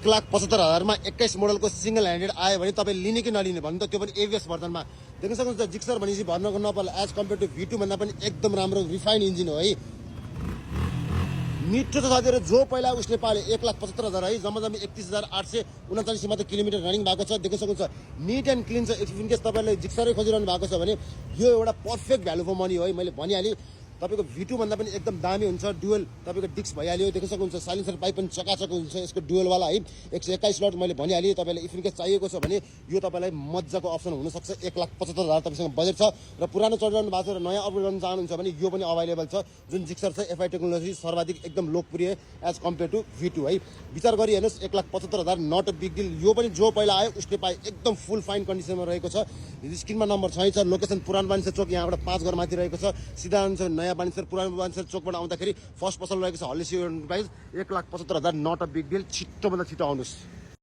1,75,000 मा 21 मोडलको single handed आयो भने तपाईँ लिने कि नलिने भन्नु त त्यो पनि एभीएस भर्जनमा देख्न सक्नुहुन्छ। जिक्सर भनेपछि भन्नको नपर्ला एज कम्पेयर टु V2 भन्दा पनि एकदम राम्रो रिफाइन इन्जिन हो है। मिठो छ साथीहरु। जो पहिला उसले पाले 1,75,000 है, जम्मा 31,839 मात्र किलोमिटर रनिङ भएको छ। देख्न सक्नुहुन्छ निट एन्ड क्लिन छ। इफ इन केस तपाईले जिक्सरै खोजिरहनु भएको छ भने यो एउटा पर्फेक्ट भ्यालु फर मनी हो है। मैले भनिहालेँ तपाईको V2 भन्दा पनि एकदम दामी हुन्छ। डुअल तपाईको डिस्क भइहाल्यो। देख्न सक्नुहुन्छ साइलेन्सर पाइप पनि चकाचक हुन्छ यसको डुअल वाला है। 121 स्लट मैले भनिहालेँ। तपाईलाई इफ इन केस चाहिएको छ भने यो तपाईलाई मज्जाको अप्सन हुन सक्छ। 1,75,000 तपाईसँग बजेट छ र पुरानो चलिरहनु भएको छ र नयाँ अपग्रेड गर्न चाहनुहुन्छ भने यो पनि अभाइलेबल छ। जुन जिक्सर छ FI टेक्नोलोजी सर्वाधिक एकदम लोकप्रिय एज कम्पेयर टु V2 है। विचार गरी हेर्नुस् 1,75,000 नट अ बिग डिल। यो पनि जो पहिला आयो उसले पाए एकदम फुल फाइन कन्डिसनमा रहेको छ। स्क्रिनमा नम्बर छ। लोकेसन पुरानो बानेश्वर चोक यहाँबाट 5 घर माथि रहेको छ। सिधा आउँछ नयाँ बानेश्वर पुरानो बानेश्वर चोकबाट आउँदाखेरि फर्स्ट पसल रहेको छ Halli enterprise. 1,75,000 not a big deal. छिटो भन्दा छिटो आउनुस्।